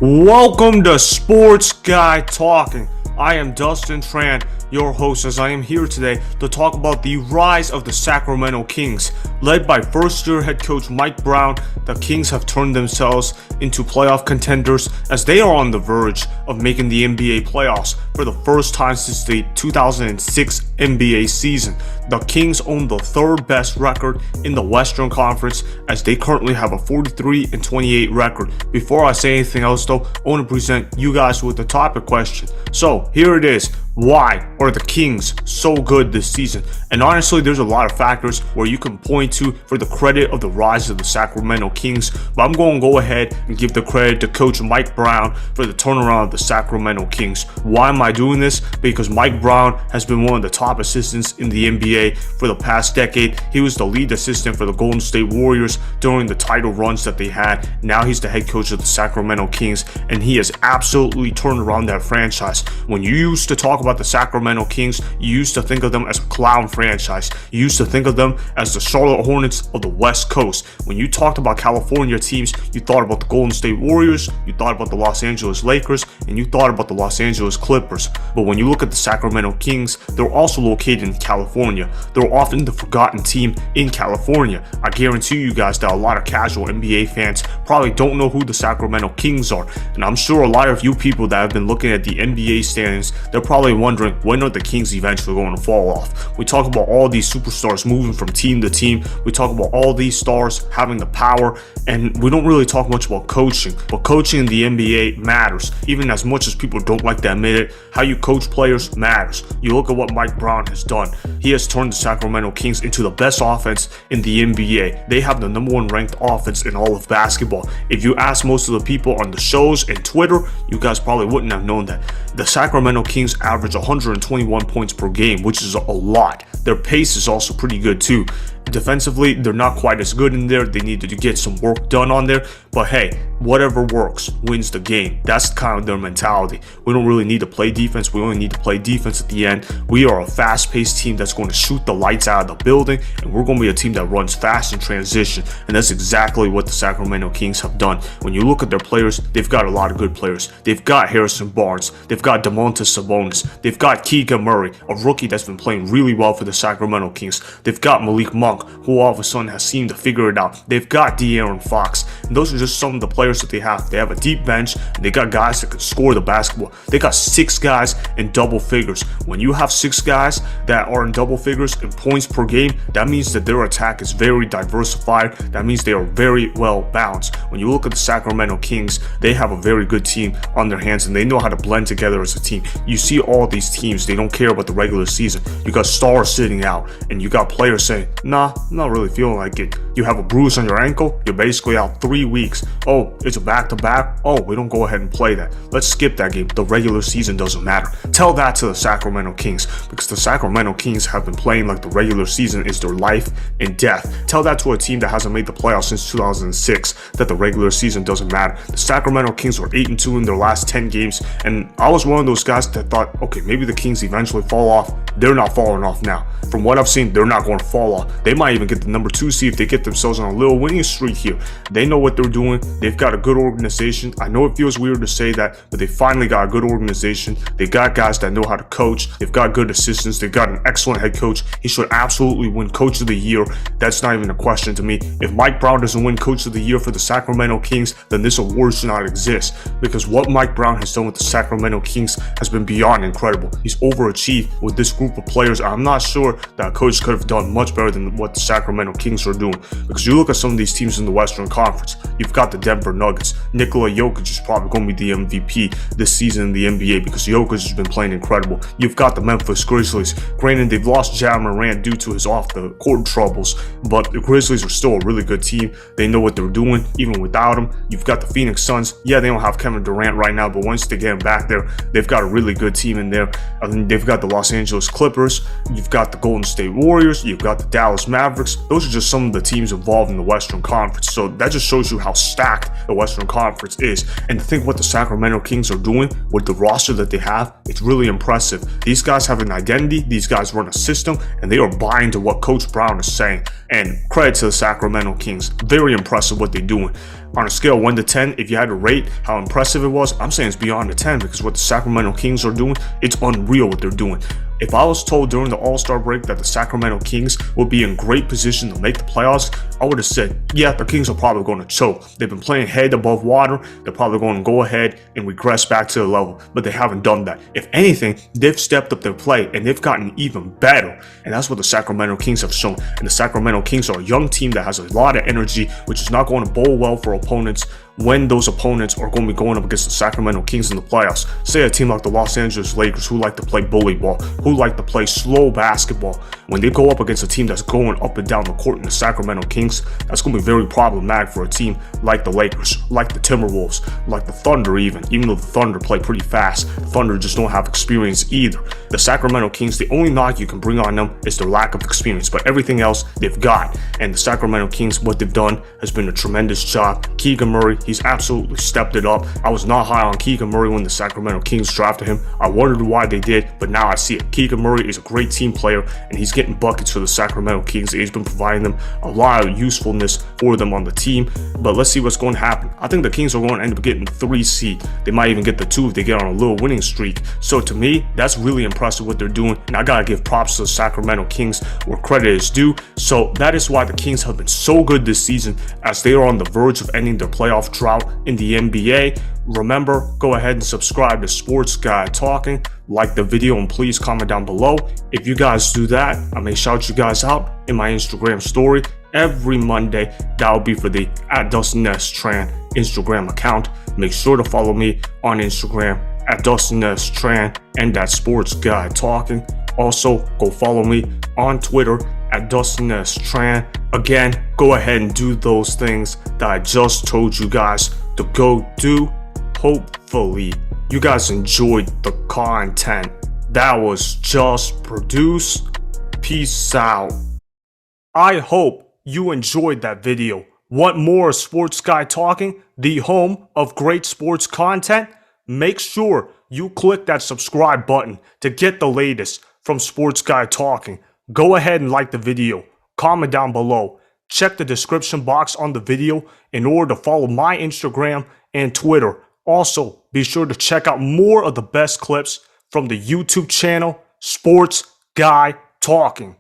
Welcome to Sports Guy Talking. I am Dustin Tran, your host, as I am here today to talk about the rise of the Sacramento Kings. Led by first-year head coach Mike Brown, the Kings have turned themselves into playoff contenders as they are on the verge of making the NBA playoffs for the first time since the 2006 NBA season. The Kings own the third best record in the Western Conference as they currently have a 43-28 record. Before I say anything else though, I want to present you guys with the topic question. So here it is. Why are the Kings so good this season? And honestly, there's a lot of factors where you can point to for the credit of the rise of the Sacramento Kings, but I'm going to go ahead and give the credit to Coach Mike Brown for the turnaround of the Sacramento Kings. Why am I doing this? Because Mike Brown has been one of the top assistants in the NBA for the past decade. He was the lead assistant for the Golden State Warriors during the title runs that they had. Now he's the head coach of the Sacramento Kings, and he has absolutely turned around that franchise. When you used to talk about the Sacramento Kings, you used to think of them as a clown franchise. You used to think of them as the Charlotte Hornets of the West Coast. When you talked about California teams, you thought about the Golden State Warriors, you thought about the Los Angeles Lakers, and you thought about the Los Angeles Clippers. But when you look at the Sacramento Kings, they're also located in California. They're often the forgotten team in California. I guarantee you guys that a lot of casual NBA fans probably don't know who the Sacramento Kings are. And I'm sure a lot of you people that have been looking at the NBA standings, they're probably wondering, when are the Kings eventually going to fall off? We talk about all these superstars moving from team to team. We talk about all these stars having the power, and we don't really talk much about coaching. But coaching in the NBA matters, even as much as people don't like to admit it. How you coach players matters. You look at what Mike Brown has done. He has turned the Sacramento Kings into the best offense in the NBA. They have the #1 ranked offense in all of basketball. If you ask most of the people on the shows and Twitter, you guys probably wouldn't have known that. The Sacramento Kings average 121 points per game, which is a lot. Their pace is also pretty good too. Defensively, they're not quite as good in there. They needed to get some work done on there. But hey, whatever works wins the game. That's kind of their mentality. We don't really need to play defense. We only need to play defense at the end. We are a fast-paced team that's going to shoot the lights out of the building, and we're going to be a team that runs fast in transition. And that's exactly what the Sacramento Kings have done. When you look at their players, they've got a lot of good players. They've got Harrison Barnes. They've got Domantas Sabonis. They've got Keegan Murray, a rookie that's been playing really well for the Sacramento Kings. They've got Malik Monk, who all of a sudden has seemed to figure it out. They've got De'Aaron Fox. And those are just some of the players that they have. They have a deep bench, and they got guys that can score the basketball. They got 6 guys in double figures. When you have 6 guys that are in double figures in points per game, that means that their attack is very diversified. That means they are very well balanced. When you look at the Sacramento Kings, they have a very good team on their hands, and they know how to blend together as a team. You see all these teams, they don't care about the regular season. You got stars sitting out, and you got players saying, nah, I'm not really feeling like it. You have a bruise on your ankle, you're basically out 3 weeks. Oh, it's a back-to-back? Oh, we don't go ahead and play that. Let's skip that game. The regular season doesn't matter. Tell that to the Sacramento Kings, because the Sacramento Kings have been playing like the regular season is their life and death. Tell that to a team that hasn't made the playoffs since 2006, that the regular season doesn't matter. The Sacramento Kings were 8-2 in their last 10 games, and I was one of those guys that thought, okay, maybe the Kings eventually fall off. They're not falling off now. From what I've seen, they're not going to fall off. They might even get the #2 seed if they get themselves on a little winning streak here. They know what they're doing. They've got a good organization. I know it feels weird to say that, but they finally got a good organization. They got guys that know how to coach. They've got good assistants. They've got an excellent head coach. He should absolutely win Coach of the Year. That's not even a question to me. If Mike Brown doesn't win Coach of the Year for the Sacramento Kings, then this award should not exist, because what Mike Brown has done with the Sacramento Kings has been beyond incredible. He's overachieved with this group of players. I'm not sure that a coach could have done much better than what the Sacramento Kings are doing, because you look at some of these teams in the Western Conference. You've got the Denver Nuggets. Nikola Jokic is probably going to be the MVP this season in the NBA because Jokic has been playing incredible. You've got the Memphis Grizzlies. Granted, they've lost Ja Morant due to his off-the-court troubles, but the Grizzlies are still a really good team. They know what they're doing, even without him. You've got the Phoenix Suns. Yeah, they don't have Kevin Durant right now, but once they get him back there, they've got a really good team in there. I mean, they've got the Los Angeles Clippers. You've got the Golden State Warriors. You've got the Dallas Mavericks. Those are just some of the teams involved in the Western Conference. So that just shows you how stacked the Western Conference is. And to think what the Sacramento Kings are doing with the roster that they have, it's really impressive. These guys have an identity. These guys run a system, and they are buying to what Coach Brown is saying. And credit to the Sacramento Kings. Very impressive what they're doing. On a scale of 1 to 10, if you had to rate how impressive it was, I'm saying it's beyond a 10 because what the Sacramento Kings are doing, it's unreal what they're doing. If I was told during the All-Star break that the Sacramento Kings would be in great position to make the playoffs, I would have said, yeah, the Kings are probably going to choke. They've been playing head above water. They're probably going to go ahead and regress back to the level, but they haven't done that. If anything, they've stepped up their play and they've gotten even better. And that's what the Sacramento Kings have shown. And the Sacramento Kings are a young team that has a lot of energy, which is not going to bowl well for opponents when those opponents are going to be going up against the Sacramento Kings in the playoffs. Say a team like the Los Angeles Lakers, who like to play bully ball, who like to play slow basketball. When they go up against a team that's going up and down the court in the Sacramento Kings, that's going to be very problematic for a team like the Lakers, like the Timberwolves, like the Thunder even though the Thunder play pretty fast. The Thunder just don't have experience either. The Sacramento Kings, the only knock you can bring on them is their lack of experience, but everything else they've got. And the Sacramento Kings, what they've done has been a tremendous job. Keegan Murray, he's absolutely stepped it up. I was not high on Keegan Murray when the Sacramento Kings drafted him. I wondered why they did, but now I see it. Keegan Murray is a great team player, and he's getting buckets for the Sacramento Kings. He's been providing them a lot of usefulness for them on the team, but let's see what's going to happen. I think the Kings are going to end up getting the 3 seed. They might even get the 2 if they get on a little winning streak. So to me, that's really impressive what they're doing, and I gotta give props to the Sacramento Kings where credit is due. So that is why the Kings have been so good this season, as they are on the verge of ending their playoff drought in the NBA. Remember, go ahead and subscribe to Sports Guy Talking, like the video, and please comment down below. If you guys do that, I may shout you guys out in my Instagram story every Monday. That'll be for the @DustinTran Instagram account. Make sure to follow me on Instagram @DustinTran and Sports Guy Talking. Also, go follow me on Twitter @DustinTran. Again, go ahead and do those things that I just told you guys to go do. Hopefully, you guys enjoyed the content that was just produced. Peace out. I hope you enjoyed that video. Want more Sports Guy Talking, the home of great sports content? Make sure you click that subscribe button to get the latest from Sports Guy Talking. Go ahead and like the video, comment down below, check the description box on the video in order to follow my Instagram and Twitter. Also, be sure to check out more of the best clips from the YouTube channel Sports Guy Talking.